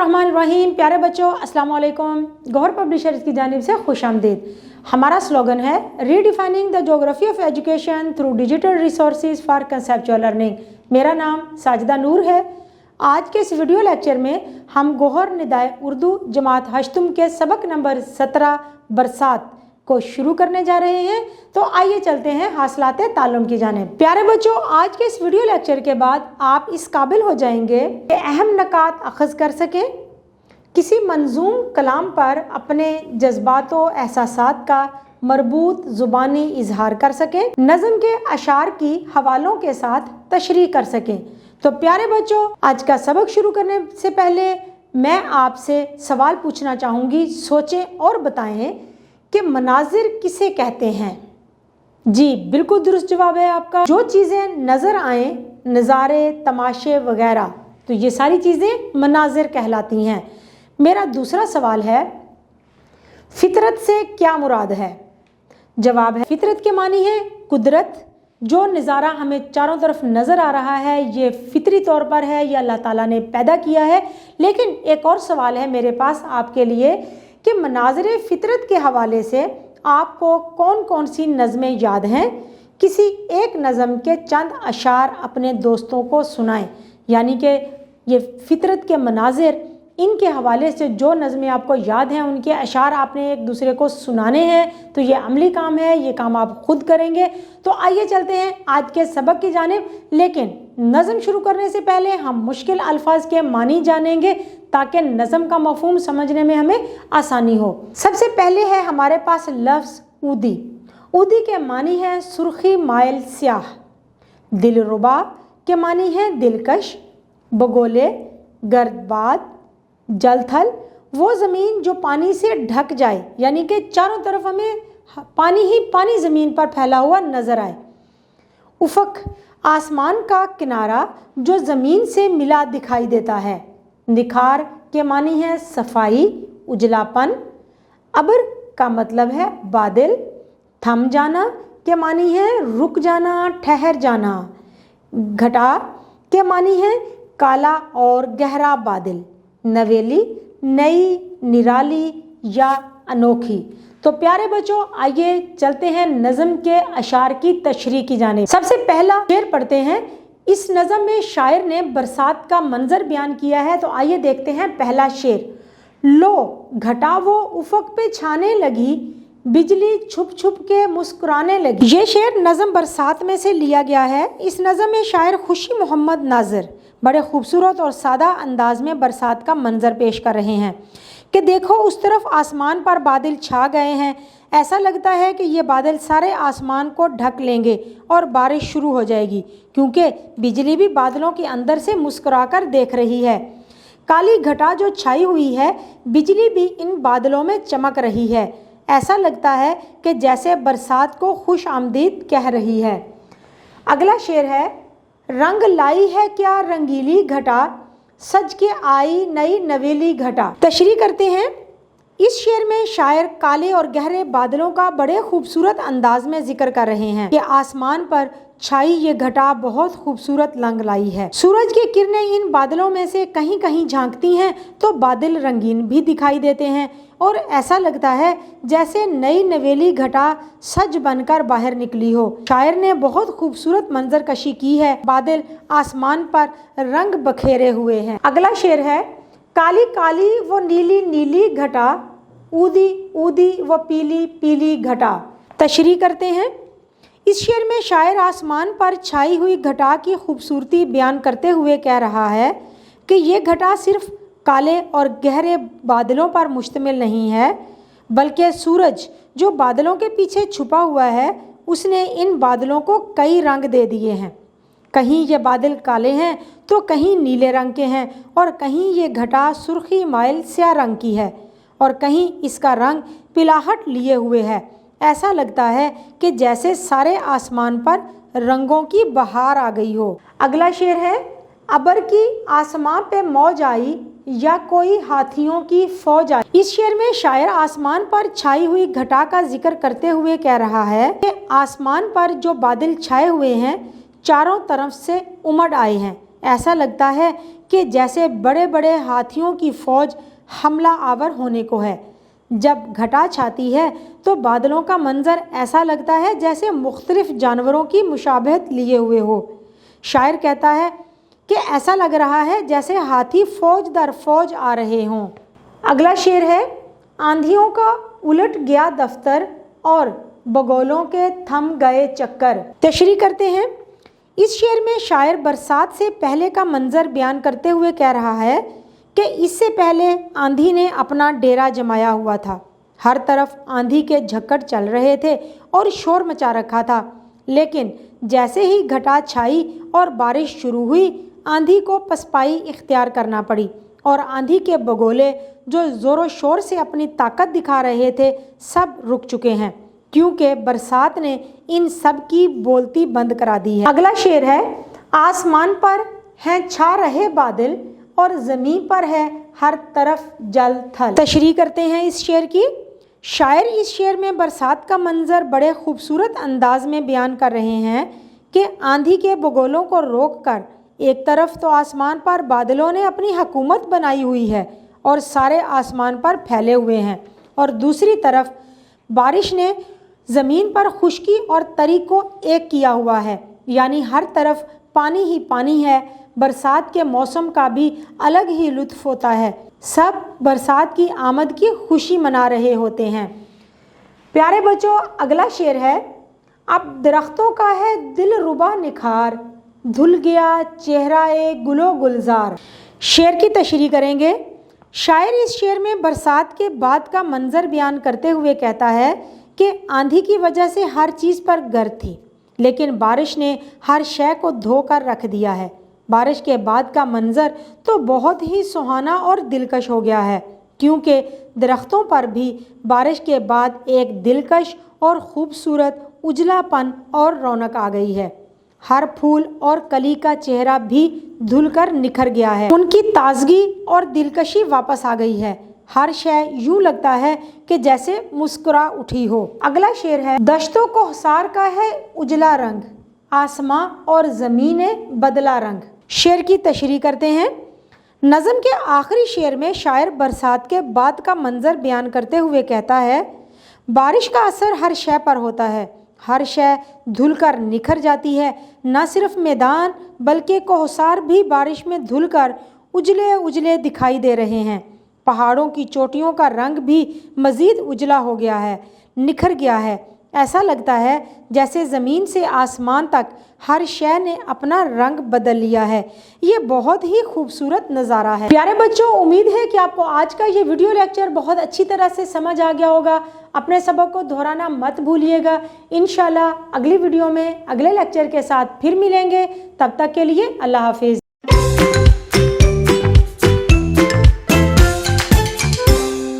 बिस्मिल्लाहिर्रहमानिर्रहीम। प्यारे बच्चों, अस्सलाम वालेकुम। गौहर पब्लिशर्स की जानिब से खुश आमदीद। हमारा स्लोगन है redefining the geography of education through digital resources for conceptual learning. मेरा नाम साजिदा नूर है। आज के इस वीडियो लेक्चर में हम गौहर निदाए उर्दू जमात हश्तुम के सबक नंबर 17 बरसात को शुरू करने जा रहे हैं। तो आइए चलते हैं हासिलाते ताल्लुम की जानिब। प्यारे बच्चों, आज के इस वीडियो लेक्चर के बाद आप इस काबिल हो जाएंगे कि अहम नकात अखज़ कर सकें, किसी मंजूम कलाम पर अपने जज्बात व एहसासात का मरबूत ज़ुबानी इजहार कर सकें, नज़म के अशार की हवालों के साथ तशरीह कर सकें। तो प्यारे बच्चों, आज का सबक शुरू करने से पहले मैं आपसे सवाल पूछना चाहूँगी। सोचें और बताएं कि मनाजिर किसे कहते हैं। जी बिल्कुल दुरुस्त जवाब है आपका। जो चीज़ें नज़र आए, नज़ारे, तमाशे वगैरह, तो ये सारी चीज़ें मनाजिर कहलाती हैं। मेरा दूसरा सवाल है, फितरत से क्या मुराद है? जवाब है, फितरत के मानी है कुदरत। जो नज़ारा हमें चारों तरफ नज़र आ रहा है ये फितरी तौर पर है या अल्लाह ताला ने पैदा किया है। लेकिन एक और सवाल है मेरे पास आपके लिए कि मनाज़िर फितरत के हवाले से आपको कौन कौन सी नज़में याद हैं? किसी एक नज़म के चंद अशार अपने दोस्तों को सुनाएं। यानी कि ये फितरत के मनाज़िर, इनके हवाले से जो नज़में आपको याद हैं उनके अशार आपने एक दूसरे को सुनाने हैं। तो ये अमली काम है, ये काम आप खुद करेंगे। तो आइए चलते हैं आज के सबक की जानिब। लेकिन नज़म शुरू करने से पहले हम मुश्किल अल्फाज के मानी जानेंगे ताकि नज़म का मफहूम समझने में हमें आसानी हो। सबसे पहले है हमारे पास लफ्ज़ ऊदी। ऊदी के मानी है सुर्खी माइल स्याह। दिलरुबा के मानी है दिलकश। बगोले, गर्दबाद, जलथल, वो ज़मीन जो पानी से ढक जाए, यानी कि चारों तरफ हमें पानी ही पानी ज़मीन पर फैला हुआ नज़र आए। उफ़क, आसमान का किनारा जो ज़मीन से मिला दिखाई देता है। निखार के मानी है सफाई, उजलापन। अबर का मतलब है बादल। थम जाना के मानी है रुक जाना, ठहर जाना। घटा के मानी है काला और गहरा बादल। नवेली, नई, निराली या अनोखी। तो प्यारे बच्चों, आइए चलते हैं नज़म के अशार की तशरीह की जानिब। सबसे पहला शेर पढ़ते हैं। इस नज़म में शायर ने बरसात का मंजर बयान किया है। तो आइए देखते हैं पहला शेर। लो घटा वो उफक पे छाने लगी, बिजली छुप छुप के मुस्कुराने लगी। ये शेर नज़म बरसात में से लिया गया है। इस नज़म में शायर खुशी मोहम्मद नाज़िर बड़े खूबसूरत और सादा अंदाज में बरसात का मंजर पेश कर रहे हैं कि देखो उस तरफ आसमान पर बादल छा गए हैं। ऐसा लगता है कि ये बादल सारे आसमान को ढक लेंगे और बारिश शुरू हो जाएगी, क्योंकि बिजली भी बादलों के अंदर से मुस्कुराकर देख रही है। काली घटा जो छाई हुई है, बिजली भी इन बादलों में चमक रही है। ऐसा लगता है कि जैसे बरसात को खुश आमदीद कह रही है। अगला शेर है, रंग लाई है क्या रंगीली घटा, सज के आई नई नवेली घटा। तशरीह करते हैं। इस शेर में शायर काले और गहरे बादलों का बड़े खूबसूरत अंदाज में जिक्र कर रहे हैं कि आसमान पर छाई ये घटा बहुत खूबसूरत रंग लाई है। सूरज की किरणें इन बादलों में से कहीं कहीं झांकती हैं तो बादल रंगीन भी दिखाई देते हैं और ऐसा लगता है जैसे नई नवेली घटा सज बनकर बाहर निकली हो। शायर ने बहुत खूबसूरत मंजर कशी की है। बादल आसमान पर रंग बखेरे हुए हैं। अगला शेर है, काली काली वो नीली नीली घटा, ऊदी ऊदी वो पीली पीली घटा। तशरीह करते हैं। इस शेर में शायर आसमान पर छाई हुई घटा की खूबसूरती बयान करते हुए कह रहा है कि ये घटा सिर्फ काले और गहरे बादलों पर मुश्तमिल नहीं है, बल्कि सूरज जो बादलों के पीछे छुपा हुआ है उसने इन बादलों को कई रंग दे दिए हैं। कहीं ये बादल काले हैं तो कहीं नीले रंग के हैं और कहीं ये घटा सुर्खी माइल स्याह रंग की है और कहीं इसका रंग पिलाहट लिए हुए है। ऐसा लगता है कि जैसे सारे आसमान पर रंगों की बहार आ गई हो। अगला शेर है, अबर की आसमां पे मौज आई या कोई हाथियों की फौज आई। इस शेर में शायर आसमान पर छाई हुई घटा का जिक्र करते हुए कह रहा है कि आसमान पर जो बादल छाए हुए हैं चारों तरफ से उमड़ आए हैं। ایسا لگتا ہے کہ جیسے بڑے بڑے ہاتھیوں کی فوج حملہ آور ہونے کو ہے۔ جب گھٹا چھاتی ہے تو بادلوں کا منظر ایسا لگتا ہے جیسے مختلف جانوروں کی مشابہت لیے ہوئے ہو۔ شاعر کہتا ہے کہ ایسا لگ رہا ہے جیسے ہاتھی فوج در فوج آ رہے ہوں۔ اگلا شعر ہے آندھیوں کا الٹ گیا دفتر اور بگولوں کے تھم گئے چکر۔ تشریح کرتے ہیں، اس شعر میں شاعر برسات سے پہلے کا منظر بیان کرتے ہوئے کہہ رہا ہے کہ اس سے پہلے آندھی نے اپنا ڈیرا جمایا ہوا تھا، ہر طرف آندھی کے جھکڑ چل رہے تھے اور شور مچا رکھا تھا، لیکن جیسے ہی گھٹا چھائی اور بارش شروع ہوئی آندھی کو پسپائی اختیار کرنا پڑی اور آندھی کے بگولے جو زور و شور سے اپنی طاقت دکھا رہے تھے سب رک چکے ہیں، کیونکہ برسات نے ان سب کی بولتی بند کرا دی ہے۔ اگلا شعر ہے آسمان پر ہیں چھا رہے بادل اور زمین پر ہے ہر طرف جل تھل۔ تشریح کرتے ہیں اس شعر کی، شاعر اس شعر میں برسات کا منظر بڑے خوبصورت انداز میں بیان کر رہے ہیں کہ آندھی کے بگولوں کو روک کر ایک طرف تو آسمان پر بادلوں نے اپنی حکومت بنائی ہوئی ہے اور سارے آسمان پر پھیلے ہوئے ہیں، اور دوسری طرف بارش نے زمین پر خشکی اور تری کو ایک کیا ہوا ہے، یعنی ہر طرف پانی ہی پانی ہے۔ برسات کے موسم کا بھی الگ ہی لطف ہوتا ہے، سب برسات کی آمد کی خوشی منا رہے ہوتے ہیں۔ پیارے بچوں، اگلا شعر ہے اب درختوں کا ہے دل ربا نکھار، دھل گیا چہرہ گل و گلزار۔ شعر کی تشریح کریں گے، شاعر اس شعر میں برسات کے بعد کا منظر بیان کرتے ہوئے کہتا ہے کہ آندھی کی وجہ سے ہر چیز پر گرد تھی، لیکن بارش نے ہر شے کو دھو کر رکھ دیا ہے۔ بارش کے بعد کا منظر تو بہت ہی سہانا اور دلکش ہو گیا ہے، کیونکہ درختوں پر بھی بارش کے بعد ایک دلکش اور خوبصورت اجلا پن اور رونق آ گئی ہے۔ ہر پھول اور کلی کا چہرہ بھی دھل کر نکھر گیا ہے، ان کی تازگی اور دلکشی واپس آ گئی ہے، ہر شے یوں لگتا ہے کہ جیسے مسکرا اٹھی ہو۔ اگلا شعر ہے دشت و کوہسار کا ہے اجلا رنگ، آسماں اور زمین بدلا رنگ۔ شعر کی تشریح کرتے ہیں، نظم کے آخری شعر میں شاعر برسات کے بعد کا منظر بیان کرتے ہوئے کہتا ہے بارش کا اثر ہر شے پر ہوتا ہے، ہر شے دھل کر نکھر جاتی ہے، نہ صرف میدان بلکہ کوہسار بھی بارش میں دھل کر اجلے اجلے دکھائی دے رہے ہیں۔ پہاڑوں کی چوٹیوں کا رنگ بھی مزید اجلا ہو گیا ہے، نکھر گیا ہے، ایسا لگتا ہے جیسے زمین سے آسمان تک ہر شے نے اپنا رنگ بدل لیا ہے۔ یہ بہت ہی خوبصورت نظارہ ہے۔ پیارے بچوں، امید ہے کہ آپ کو آج کا یہ ویڈیو لیکچر بہت اچھی طرح سے سمجھ آ گیا ہوگا۔ اپنے سبق کو دہرانا مت بھولیے گا۔ انشاءاللہ اگلی ویڈیو میں اگلے لیکچر کے ساتھ پھر ملیں گے، تب تک کے لیے اللہ حافظ۔